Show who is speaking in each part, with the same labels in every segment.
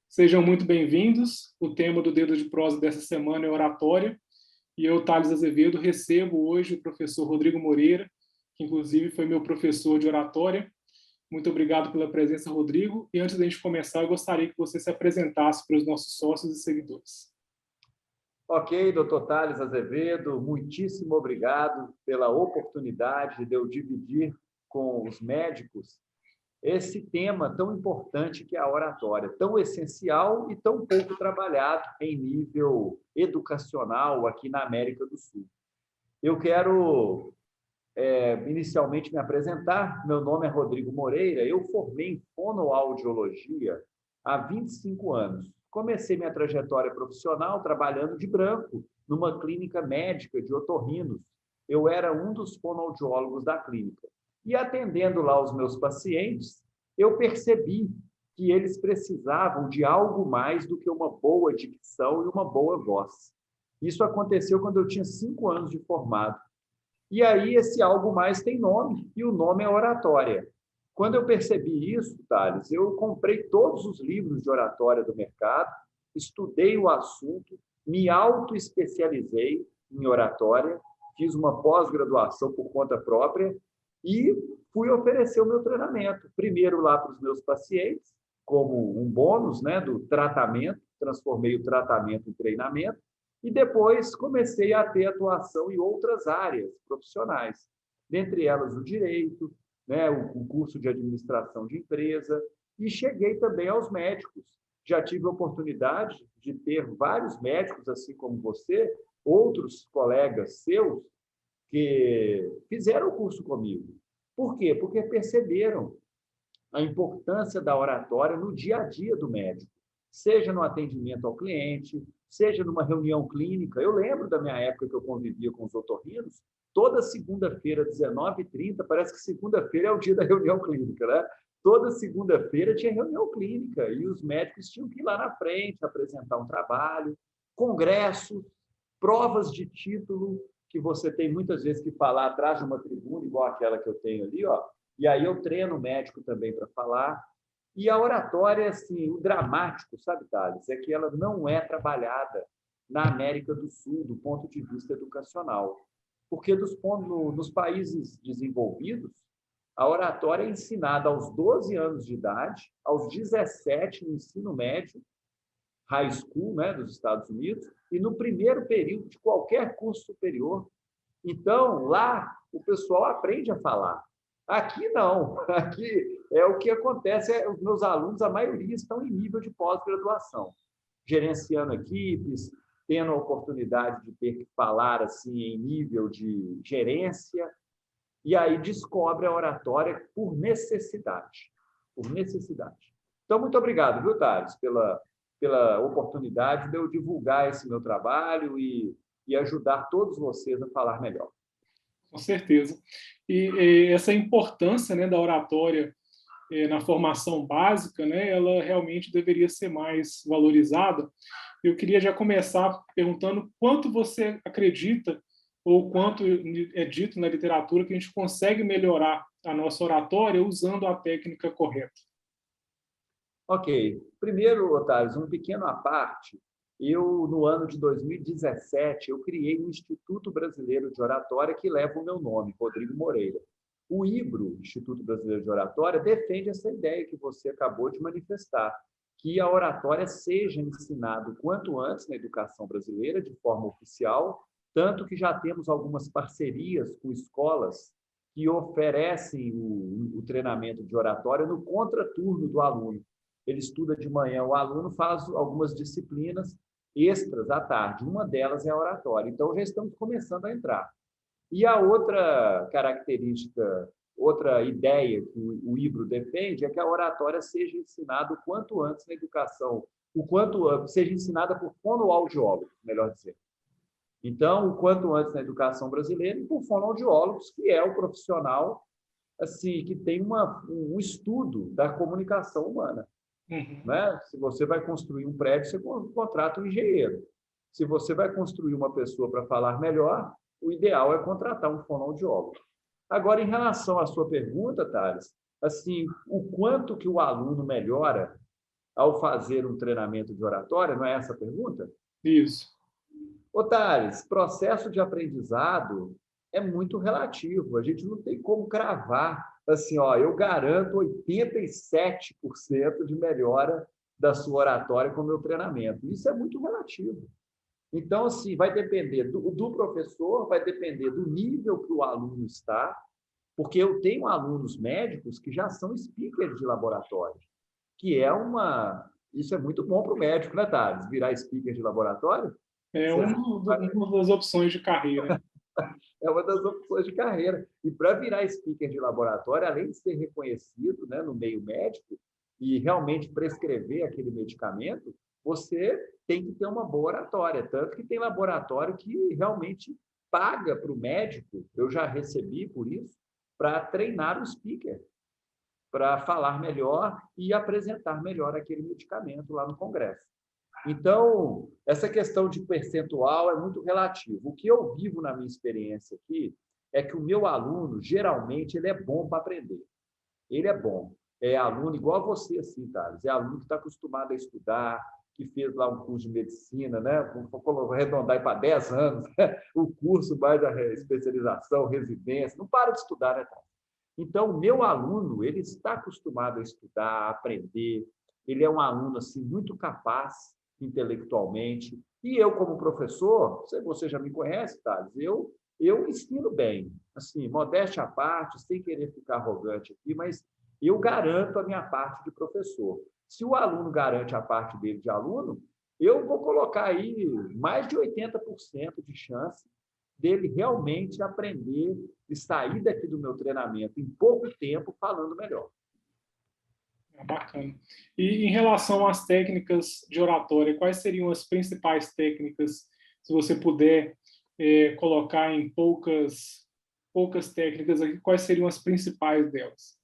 Speaker 1: Sejam muito bem-vindos. O tema do Dedo de Prosa dessa semana é oratória. E eu, Thales Azevedo, recebo hoje o professor Rodrigo Moreira, que inclusive foi meu professor de oratória. Muito obrigado pela presença, Rodrigo. E antes da gente começar, eu gostaria que você se apresentasse para os nossos sócios e seguidores.
Speaker 2: Ok, doutor Thales Azevedo, muitíssimo obrigado pela oportunidade de eu dividir com os médicos esse tema tão importante que é a oratória, tão essencial e tão pouco trabalhado em nível educacional aqui na América do Sul. Eu quero inicialmente me apresentar. Meu nome é Rodrigo Moreira, eu formei em fonoaudiologia há 25 anos. Comecei minha trajetória profissional trabalhando de branco numa clínica médica de otorrinos. Eu era um dos fonoaudiólogos da clínica. E atendendo lá os meus pacientes, eu percebi que eles precisavam de algo mais do que uma boa dicção e uma boa voz. Isso aconteceu quando eu tinha 5 anos de formado. E aí esse algo mais tem nome, e o nome é oratória. Quando eu percebi isso, Thales, eu comprei todos os livros de oratória do mercado, estudei o assunto, me auto-especializei em oratória, fiz uma pós-graduação por conta própria e fui oferecer o meu treinamento. Primeiro lá para os meus pacientes, como um bônus, né, do tratamento, transformei o tratamento em treinamento, e depois comecei a ter atuação em outras áreas profissionais, dentre elas o direito, né, o curso de administração de empresa, e cheguei também aos médicos. Já tive a oportunidade de ter vários médicos, assim como você, outros colegas seus, que fizeram o curso comigo. Por quê? Porque perceberam a importância da oratória no dia a dia do médico, seja no atendimento ao cliente, seja numa reunião clínica. Eu lembro da minha época que eu convivia com os otorrinos, toda segunda-feira, 19h30, parece que segunda-feira é o dia da reunião clínica, né? Toda segunda-feira tinha reunião clínica e os médicos tinham que ir lá na frente, apresentar um trabalho, congressos, provas de título, que você tem muitas vezes que falar atrás de uma tribuna, igual aquela que eu tenho ali, ó. E aí eu treino o médico também para falar. E a oratória, assim, o dramático, sabe, Thales, é que ela não é trabalhada na América do Sul do ponto de vista educacional. Porque nos países desenvolvidos, a oratória é ensinada aos 12 anos de idade, aos 17 no ensino médio, high school, né, dos Estados Unidos, e no primeiro período de qualquer curso superior. Então, lá, o pessoal aprende a falar. Aqui, não. Aqui é o que acontece, os meus alunos, a maioria, estão em nível de pós-graduação, gerenciando equipes, tendo a oportunidade de ter que falar assim, em nível de gerência, e aí descobre a oratória por necessidade. Por necessidade. Então, muito obrigado, viu, Thales, pela oportunidade de eu divulgar esse meu trabalho e ajudar todos vocês a falar melhor.
Speaker 1: Com certeza. E essa importância, né, da oratória na formação básica, né, ela realmente deveria ser mais valorizada. Eu queria já começar perguntando quanto você acredita, ou quanto é dito na literatura, que a gente consegue melhorar a nossa oratória usando a técnica correta.
Speaker 2: Ok. Primeiro, Otávio, um pequeno à parte. Eu, no ano de 2017, eu criei um Instituto Brasileiro de Oratória que leva o meu nome, Rodrigo Moreira. O IBRO, Instituto Brasileiro de Oratória, defende essa ideia que você acabou de manifestar, que a oratória seja ensinada o quanto antes na educação brasileira, de forma oficial, tanto que já temos algumas parcerias com escolas que oferecem o treinamento de oratória no contraturno do aluno. Ele estuda de manhã, o aluno faz algumas disciplinas extras à tarde. Uma delas é a oratória. Então, já estamos começando a entrar. E a outra característica, outra ideia que o IBRO defende é que a oratória seja ensinada o quanto antes na educação, o quanto seja ensinada por fonoaudiólogos, melhor dizer. Então, o quanto antes na educação brasileira e por fonoaudiólogos, que é o profissional assim que tem um estudo da comunicação humana. Né? Se você vai construir um prédio, você contrata um engenheiro. Se você vai construir uma pessoa para falar melhor, o ideal é contratar um fonoaudiólogo. Agora, em relação à sua pergunta, Thales, assim, o quanto que o aluno melhora ao fazer um treinamento de oratória, não é essa a pergunta?
Speaker 1: Isso.
Speaker 2: Ô, Thales, processo de aprendizado é muito relativo. A gente não tem como cravar assim, ó, eu garanto 87% de melhora da sua oratória com o meu treinamento. Isso é muito relativo. Então, assim, vai depender do professor, vai depender do nível que o aluno está, porque eu tenho alunos médicos que já são speakers de laboratório, que é uma... Isso é muito bom para o médico, né, Thales? Virar speaker de laboratório.
Speaker 1: É
Speaker 2: Você
Speaker 1: uma das opções de carreira.
Speaker 2: é uma das opções de carreira. E para virar speaker de laboratório, além de ser reconhecido, né, no meio médico e realmente prescrever aquele medicamento, você tem que ter uma boa oratória. Tanto que tem laboratório que realmente paga para o médico, eu já recebi por isso, para treinar o speaker, para falar melhor e apresentar melhor aquele medicamento lá no congresso. Então, essa questão de percentual é muito relativo. O que eu vivo na minha experiência aqui é que o meu aluno, geralmente, ele é bom para aprender. Ele é bom. É aluno igual a você, assim, Thales. É aluno que está acostumado a estudar, que fez lá um curso de medicina, né? Vou arredondar para 10 anos, né? O curso mais da especialização, residência. Não para de estudar, né, Thales? Então, o meu aluno, ele está acostumado a estudar, a aprender. Ele é um aluno assim muito capaz intelectualmente. E eu, como professor, você já me conhece, Thales, eu ensino bem. Assim, modéstia à parte, sem querer ficar arrogante aqui, mas eu garanto a minha parte de professor. Se o aluno garante a parte dele de aluno, eu vou colocar aí mais de 80% de chance dele realmente aprender e sair daqui do meu treinamento em pouco tempo falando melhor.
Speaker 1: É bacana. E em relação às técnicas de oratória, quais seriam as principais técnicas, se você puder colocar em poucas técnicas aqui, quais seriam as principais delas?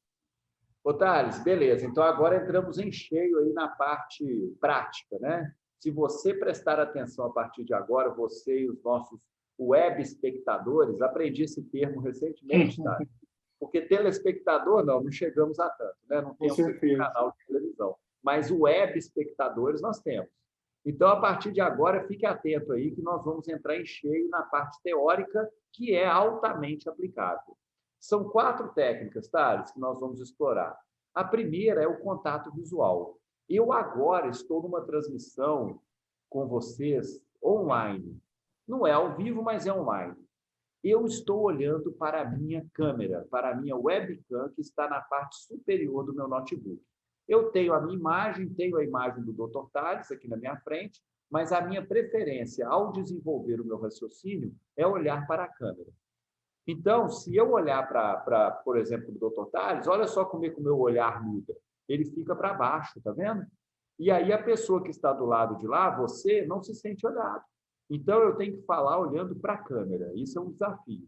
Speaker 2: Ô, Thales, beleza. Então, agora entramos em cheio aí na parte prática, né? Se você prestar atenção a partir de agora, você e os nossos web espectadores, aprendi esse termo recentemente, tá? Porque telespectador, não chegamos a tanto, né? Não
Speaker 1: Com
Speaker 2: temos aqui um
Speaker 1: certeza.
Speaker 2: canal de televisão. Mas web espectadores nós temos. Então, a partir de agora, fique atento aí que nós vamos entrar em cheio na parte teórica, que é altamente aplicável. São 4 técnicas, Thales, que nós vamos explorar. A primeira é o contato visual. Eu agora estou numa transmissão com vocês online. Não é ao vivo, mas é online. Eu estou olhando para a minha câmera, para a minha webcam, que está na parte superior do meu notebook. Eu tenho a minha imagem, tenho a imagem do Dr. Tales aqui na minha frente, mas a minha preferência ao desenvolver o meu raciocínio é olhar para a câmera. Então, se eu olhar para, por exemplo, o Dr. Tales, olha só como é que o meu olhar muda. Ele fica para baixo, tá vendo? E aí a pessoa que está do lado de lá, você, não se sente olhado. Então, eu tenho que falar olhando para a câmera. Isso é um desafio.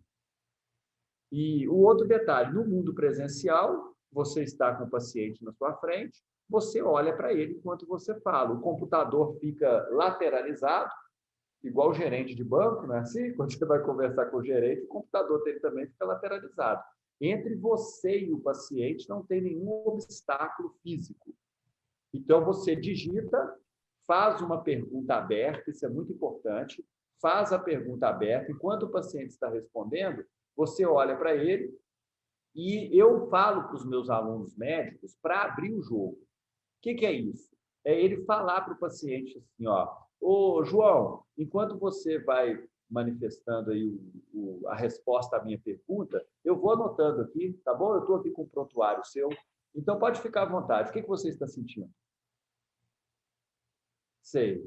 Speaker 2: E o outro detalhe, no mundo presencial, você está com o paciente na sua frente, você olha para ele enquanto você fala. O computador fica lateralizado, igual o gerente de banco, né? Assim, quando você vai conversar com o gerente, o computador dele também fica lateralizado. Entre você e o paciente não tem nenhum obstáculo físico. Então, você digita, faz uma pergunta aberta, isso é muito importante, faz a pergunta aberta, enquanto o paciente está respondendo, você olha para ele e eu falo para os meus alunos médicos para abrir o jogo. O que é isso? É ele falar para o paciente assim, ó, ô João, enquanto você vai manifestando aí a resposta à minha pergunta, eu vou anotando aqui, tá bom? Eu estou aqui com o prontuário seu, então pode ficar à vontade. O que você está sentindo? Sei.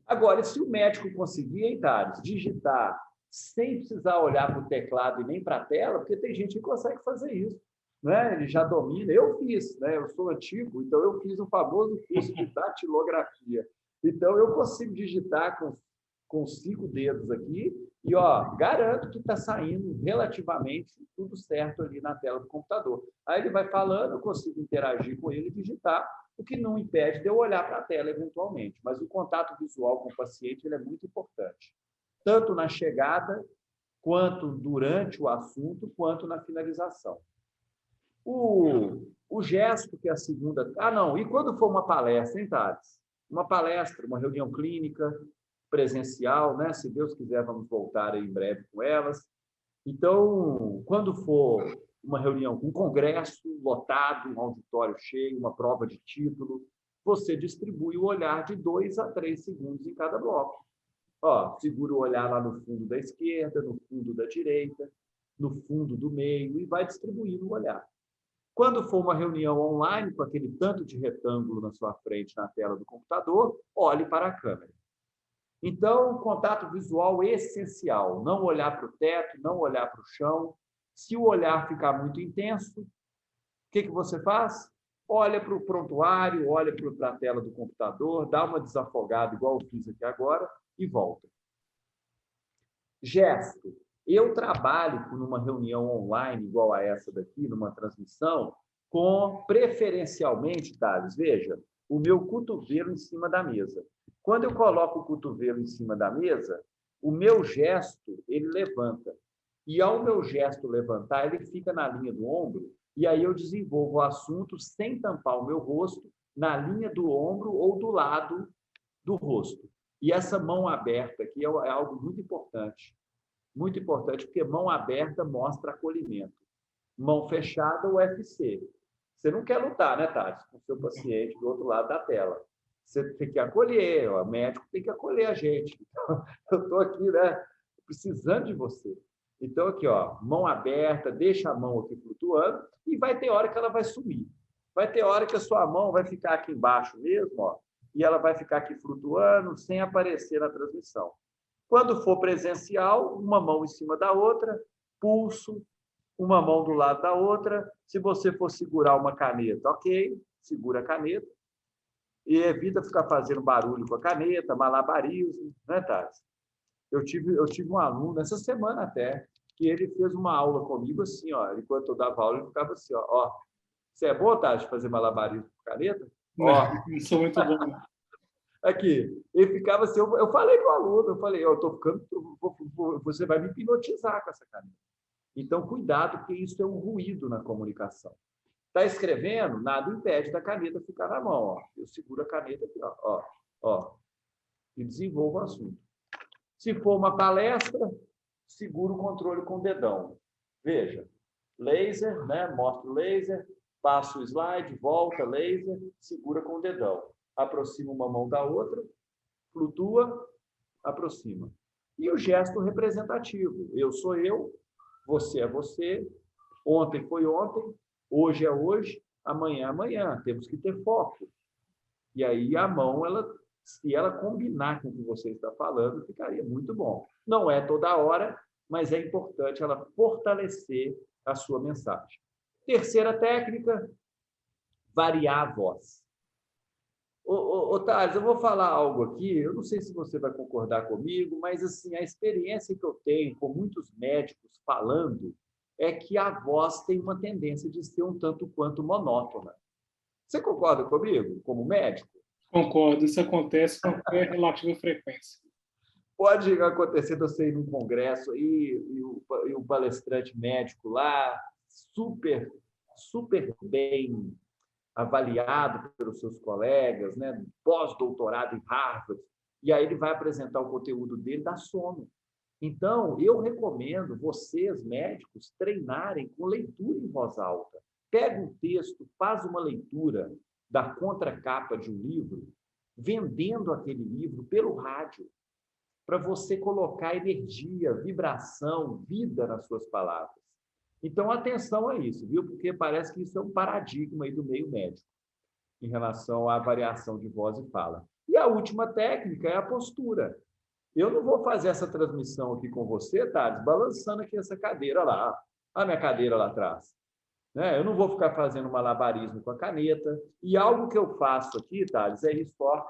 Speaker 2: Agora, se o médico conseguir, hein, Thales, digitar sem precisar olhar para o teclado e nem para a tela, porque tem gente que consegue fazer isso, né? Ele já domina. Eu fiz, né? Eu sou antigo, então eu fiz o famoso curso de datilografia. Então, eu consigo digitar com 5 dedos aqui e, ó, garanto que está saindo relativamente tudo certo ali na tela do computador. Aí ele vai falando, eu consigo interagir com ele e digitar, o que não impede de eu olhar para a tela eventualmente. Mas o contato visual com o paciente ele é muito importante, tanto na chegada quanto durante o assunto, quanto na finalização. O gesto, que é a segunda... Ah, não, e quando for uma palestra, hein, Thales? Uma palestra, uma reunião clínica, presencial, né? Se Deus quiser, vamos voltar aí em breve com elas. Então, quando for uma reunião, um congresso lotado, um auditório cheio, uma prova de título, você distribui o olhar de 2 a 3 segundos em cada bloco. Ó, segura o olhar lá no fundo da esquerda, no fundo da direita, no fundo do meio, e vai distribuindo o olhar. Quando for uma reunião online, com aquele tanto de retângulo na sua frente, na tela do computador, olhe para a câmera. Então, contato visual é essencial. Não olhar para o teto, não olhar para o chão. Se o olhar ficar muito intenso, o que você faz? Olha para o prontuário, olha para a tela do computador, dá uma desafogada, igual eu fiz aqui agora, e volta. Gesto. Eu trabalho numa reunião online, igual a essa daqui, numa transmissão, com, preferencialmente, Thales, veja, o meu cotovelo em cima da mesa. Quando eu coloco o cotovelo em cima da mesa, o meu gesto, ele levanta. E ao meu gesto levantar, ele fica na linha do ombro, e aí eu desenvolvo o assunto sem tampar o meu rosto, na linha do ombro ou do lado do rosto. E essa mão aberta aqui é algo muito importante, porque mão aberta mostra acolhimento. Mão fechada, UFC. Você não quer lutar, né, Tati, com o seu paciente do outro lado da tela. Você tem que acolher, o médico tem que acolher a gente. Então, eu estou aqui, né, precisando de você. Então, aqui, ó, mão aberta, deixa a mão aqui flutuando, e vai ter hora que ela vai sumir. Vai ter hora que a sua mão vai ficar aqui embaixo mesmo, ó, e ela vai ficar aqui flutuando, sem aparecer na transmissão. Quando for presencial, uma mão em cima da outra, pulso, uma mão do lado da outra. Se você for segurar uma caneta, ok, segura a caneta. E evita ficar fazendo barulho com a caneta, malabarismo, né, Tati? Eu tive um aluno, essa semana até, que ele fez uma aula comigo assim, ó, enquanto eu dava aula, ele ficava assim, ó, você é boa, Tati, de fazer malabarismo com caneta?
Speaker 1: Não, não sou muito bom, não.
Speaker 2: Aqui, ele ficava assim, eu falei com o aluno, eu falei, você vai me hipnotizar com essa caneta. Então, cuidado, porque isso é um ruído na comunicação. Está escrevendo, nada impede da caneta ficar na mão. Ó. Eu seguro a caneta aqui, ó, e desenvolvo o assunto. Se for uma palestra, seguro o controle com o dedão. Veja, laser, né? Mostra o laser, passa o slide, volta, laser, segura com o dedão. Aproxima uma mão da outra, flutua, aproxima. E o gesto representativo. Eu sou eu, você é você, ontem foi ontem, hoje é hoje, amanhã é amanhã. Temos que ter foco. E aí a mão, se ela combinar com o que você está falando, ficaria muito bom. Não é toda hora, mas é importante ela fortalecer a sua mensagem. Terceira técnica, variar a voz. Thales, eu vou falar algo aqui, eu não sei se você vai concordar comigo, mas assim, a experiência que eu tenho com muitos médicos falando é que a voz tem uma tendência de ser um tanto quanto monótona. Você concorda comigo, como médico?
Speaker 1: Concordo, isso acontece com relativa frequência.
Speaker 2: Pode acontecer de você ir num congresso e o palestrante médico lá, super bem avaliado pelos seus colegas, né? Pós-doutorado em Harvard, e aí ele vai apresentar o conteúdo dele, dá sono. Então, eu recomendo vocês, médicos, treinarem com leitura em voz alta. Pega um texto, faz uma leitura da contracapa de um livro, vendendo aquele livro pelo rádio, para você colocar energia, vibração, vida nas suas palavras. Então, atenção a isso, viu? Porque parece que isso é um paradigma aí do meio médico, em relação à variação de voz e fala. E a última técnica é a postura. Eu não vou fazer essa transmissão aqui com você, Thales, balançando aqui essa cadeira lá, a minha cadeira lá atrás. Né? Eu não vou ficar fazendo malabarismo com a caneta. E algo que eu faço aqui, Thales, é isso, ó.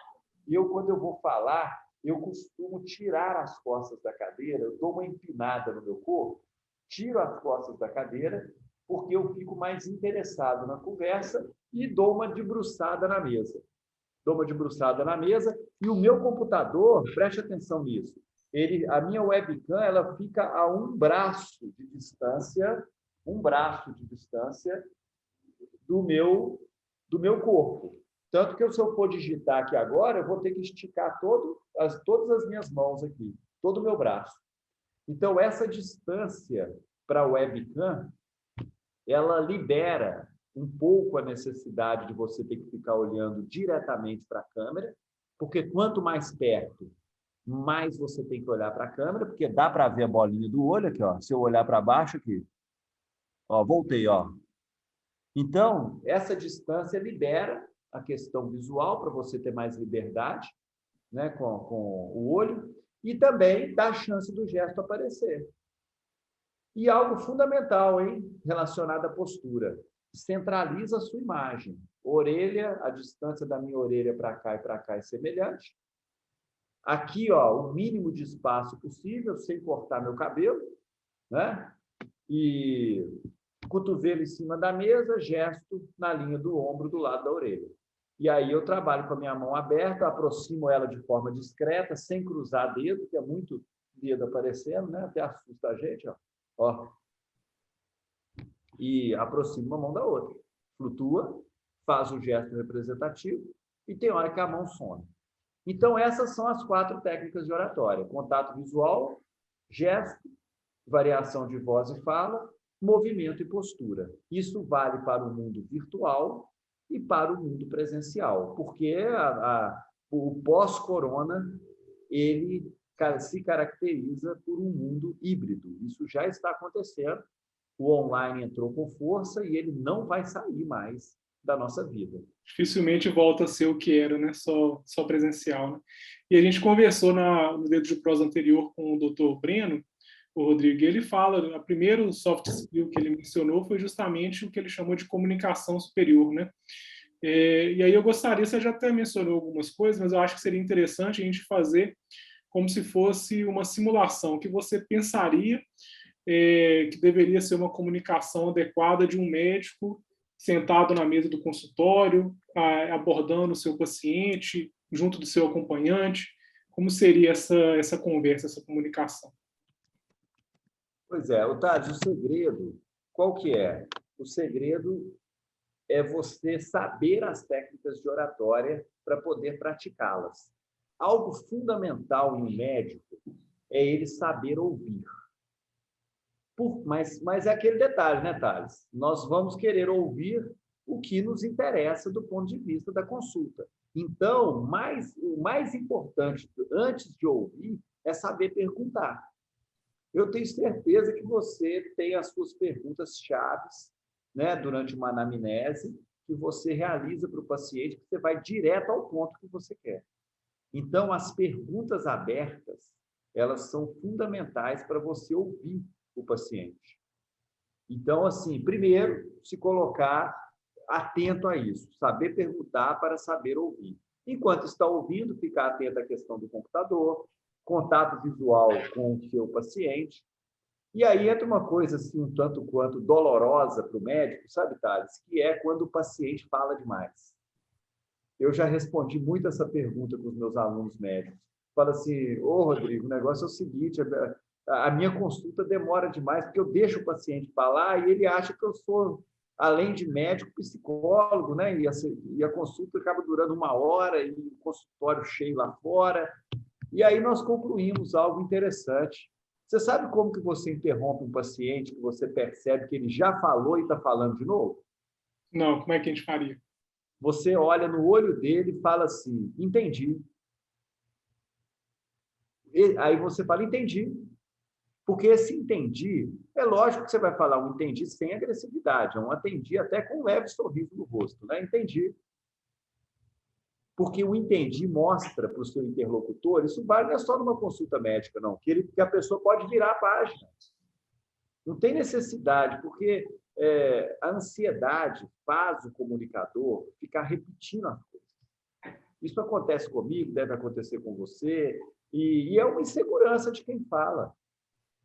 Speaker 2: Quando eu vou falar, eu costumo tirar as costas da cadeira, eu dou uma empinada no meu corpo, tiro as costas da cadeira, porque eu fico mais interessado na conversa e dou uma debruçada na mesa. Dou uma debruçada na mesa e o meu computador, preste atenção nisso, a minha webcam ela fica a um braço de distância do meu corpo. Tanto que se eu for digitar aqui agora, eu vou ter que esticar todas as minhas mãos aqui, todo o meu braço. Então, essa distância para a webcam, ela libera um pouco a necessidade de você ter que ficar olhando diretamente para a câmera, porque quanto mais perto, mais você tem que olhar para a câmera, porque dá para ver a bolinha do olho aqui, ó. Se eu olhar para baixo aqui, ó, voltei, ó. Então, essa distância libera a questão visual para você ter mais liberdade, né, com o olho, e também dá a chance do gesto aparecer. E algo fundamental, hein, relacionado à postura. Centraliza a sua imagem. Orelha, a distância da minha orelha para cá é semelhante. Aqui, ó, o mínimo de espaço possível, sem cortar meu cabelo, né? E cotovelo em cima da mesa, gesto na linha do ombro, do lado da orelha. E aí eu trabalho com a minha mão aberta, aproximo ela de forma discreta, sem cruzar dedo, que é muito dedo aparecendo, né? Até assusta a gente, ó. Ó. E aproximo uma mão da outra. Flutua, faz o gesto representativo e tem hora que a mão some. Então, essas são as 4 técnicas de oratória: contato visual, gesto, variação de voz e fala, movimento e postura. Isso vale para o mundo virtual e para o mundo presencial, porque o pós-corona, ele se caracteriza por um mundo híbrido. Isso já está acontecendo. O online entrou com força e ele não vai sair mais da nossa vida.
Speaker 1: Dificilmente volta a ser o que era, né? Só presencial, né? E a gente conversou no Dedo de Prosa anterior com o Dr. Breno, o Rodrigo, e ele fala, a primeiro soft skill que ele mencionou foi justamente o que ele chamou de comunicação superior, né? E aí eu gostaria, você já até mencionou algumas coisas, mas eu acho que seria interessante a gente fazer como se fosse uma simulação, que você pensaria que deveria ser uma comunicação adequada de um médico sentado na mesa do consultório, abordando o seu paciente, junto do seu acompanhante. Como seria essa conversa, essa comunicação?
Speaker 2: Pois é, Otávio, o segredo, qual que é? O segredo é você saber as técnicas de oratória para poder praticá-las. Algo fundamental em um médico é ele saber ouvir. Mas é aquele detalhe, né, Thales? Nós vamos querer ouvir o que nos interessa do ponto de vista da consulta. Então, o mais importante, antes de ouvir, é saber perguntar. Eu tenho certeza que você tem as suas perguntas chaves, né, durante uma anamnese, que você realiza para o paciente, que você vai direto ao ponto que você quer. Então, as perguntas abertas, elas são fundamentais para você ouvir o paciente. Então, assim, primeiro, se colocar atento a isso, saber perguntar para saber ouvir. Enquanto está ouvindo, ficar atento à questão do computador, contato visual com o seu paciente. E aí entra uma coisa assim, um tanto quanto dolorosa para o médico, sabe, Thales? Que é quando o paciente fala demais. Eu já respondi muito essa pergunta com os meus alunos médicos. Fala assim, ô Rodrigo, o negócio é o seguinte, a minha consulta demora demais, porque eu deixo o paciente falar e ele acha que eu sou, além de médico, psicólogo, né? E a consulta acaba durando 1 hora e o consultório cheio lá fora. E aí nós concluímos algo interessante. Você sabe como que você interrompe um paciente que você percebe que ele já falou e está falando de novo?
Speaker 1: Não, como é que a gente faria?
Speaker 2: Você olha no olho dele e fala assim, entendi. Aí você fala, entendi. Porque esse entendi, é lógico que você vai falar um entendi sem agressividade, é um atendi até com um leve sorriso no rosto, né? Entendi. Porque o entendi mostra para o seu interlocutor, isso vale não é só numa consulta médica, não, que a pessoa pode virar a página. Não tem necessidade, porque a ansiedade faz o comunicador ficar repetindo as coisas. Isso acontece comigo, deve acontecer com você, e é uma insegurança de quem fala.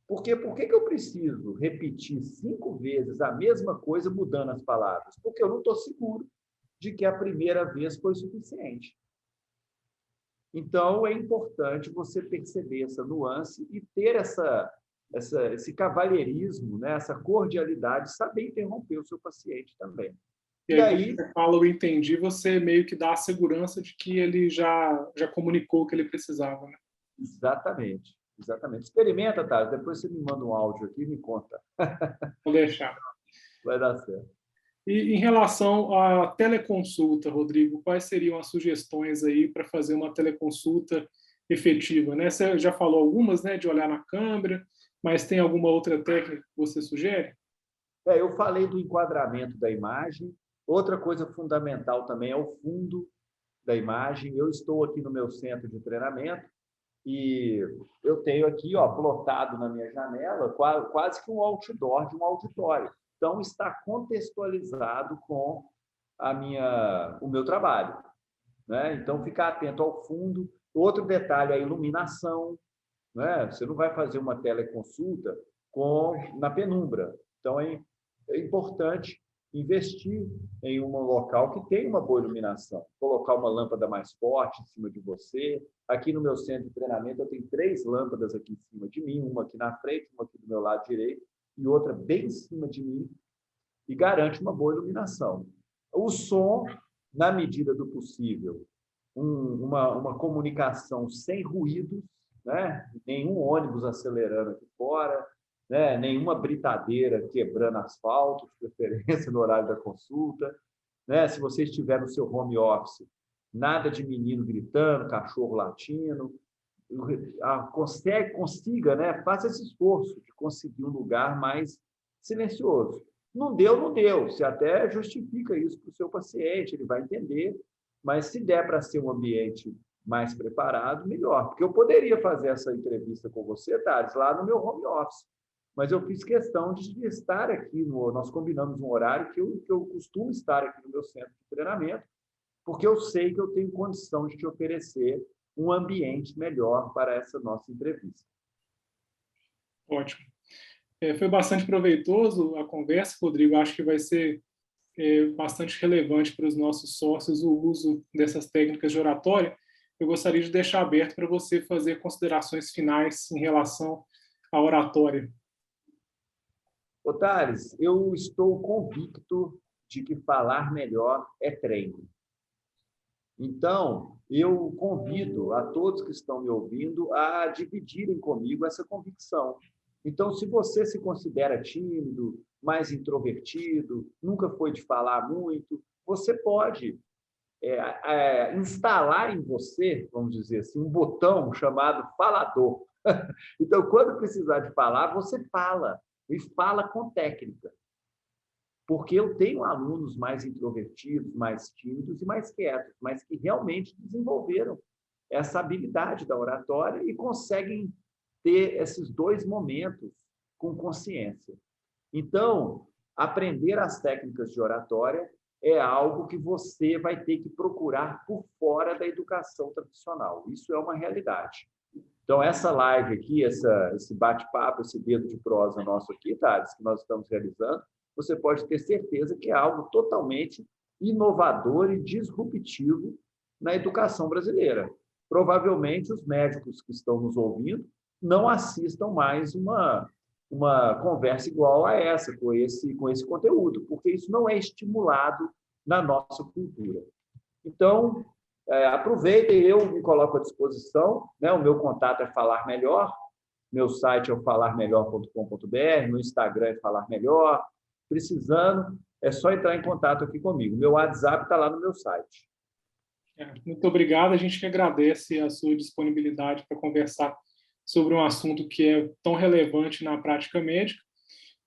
Speaker 2: Porque por que eu preciso repetir 5 vezes a mesma coisa mudando as palavras? Porque eu não estou seguro de que a primeira vez foi suficiente. Então, é importante você perceber essa nuance e ter esse cavalheirismo, né? Essa cordialidade, saber interromper o seu paciente também.
Speaker 1: E
Speaker 2: E
Speaker 1: aí, quando
Speaker 2: aí,
Speaker 1: você fala, eu entendi, você meio que dá a segurança de que ele já comunicou o que ele precisava, né?
Speaker 2: exatamente, exatamente. Experimenta, tá? Depois você me manda um áudio aqui e me conta.
Speaker 1: Vou deixar.
Speaker 2: Vai dar certo.
Speaker 1: E em relação à teleconsulta, Rodrigo, quais seriam as sugestões aí para fazer uma teleconsulta efetiva, né? Você já falou algumas, né, de olhar na câmera, mas tem alguma outra técnica que você sugere?
Speaker 2: Eu falei do enquadramento da imagem. Outra coisa fundamental também é o fundo da imagem. Eu estou aqui no meu centro de treinamento e eu tenho aqui, ó, plotado na minha janela, quase que um outdoor de um auditório. Então, está contextualizado com o meu trabalho, né? Então, ficar atento ao fundo. Outro detalhe é a iluminação, né? Você não vai fazer uma teleconsulta na penumbra. Então, é importante investir em um local que tenha uma boa iluminação. Colocar uma lâmpada mais forte em cima de você. Aqui no meu centro de treinamento, eu tenho 3 lâmpadas aqui em cima de mim, uma aqui na frente, uma aqui do meu lado direito e outra bem em cima de mim, e garante uma boa iluminação. O som, na medida do possível, uma comunicação sem ruídos, né? Nenhum ônibus acelerando aqui fora, né? Nenhuma britadeira quebrando asfalto, de preferência no horário da consulta, né? Se você estiver no seu home office, nada de menino gritando, cachorro latindo, consiga, né? Faça esse esforço de conseguir um lugar mais silencioso. Não deu, não deu. Você até justifica isso para o seu paciente, ele vai entender, mas se der para ser um ambiente mais preparado, melhor. Porque eu poderia fazer essa entrevista com você, Thales, lá no meu home office, mas eu fiz questão de estar aqui, nós combinamos um horário que eu costumo estar aqui no meu centro de treinamento, porque eu sei que eu tenho condição de te oferecer um ambiente melhor para essa nossa entrevista.
Speaker 1: Ótimo. Foi bastante proveitoso a conversa, Rodrigo. Acho que vai ser bastante relevante para os nossos sócios o uso dessas técnicas de oratória. Eu gostaria de deixar aberto para você fazer considerações finais em relação à oratória.
Speaker 2: Thales, eu estou convicto de que falar melhor é treino. Então, eu convido a todos que estão me ouvindo a dividirem comigo essa convicção. Então, se você se considera tímido, mais introvertido, nunca foi de falar muito, você pode instalar em você, vamos dizer assim, um botão chamado falador. Então, quando precisar de falar, você fala, e fala com técnica. Porque eu tenho alunos mais introvertidos, mais tímidos e mais quietos, mas que realmente desenvolveram essa habilidade da oratória e conseguem ter esses 2 momentos com consciência. Então, aprender as técnicas de oratória é algo que você vai ter que procurar por fora da educação tradicional. Isso é uma realidade. Então, essa live aqui, esse bate-papo, esse dedo de prosa nosso aqui, Thales, que nós estamos realizando, você pode ter certeza que é algo totalmente inovador e disruptivo na educação brasileira. Provavelmente, os médicos que estão nos ouvindo não assistam mais uma conversa igual a essa, com esse conteúdo, porque isso não é estimulado na nossa cultura. Então, aproveitem, eu me coloco à disposição, né? O meu contato é Falar Melhor, meu site é o falarmelhor.com.br, no Instagram é Falar Melhor. Precisando, é só entrar em contato aqui comigo. Meu WhatsApp está lá no meu site.
Speaker 1: Muito obrigado. A gente que agradece a sua disponibilidade para conversar sobre um assunto que é tão relevante na prática médica.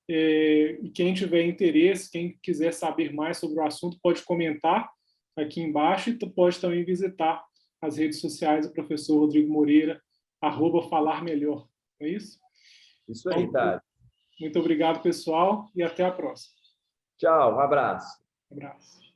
Speaker 1: E quem tiver interesse, quem quiser saber mais sobre o assunto, pode comentar aqui embaixo e pode também visitar as redes sociais do professor Rodrigo Moreira, @falarmelhor. É isso?
Speaker 2: Isso aí,
Speaker 1: Então,
Speaker 2: tá.
Speaker 1: muito obrigado, pessoal, e até a próxima.
Speaker 2: Tchau, um abraço.
Speaker 1: Um abraço.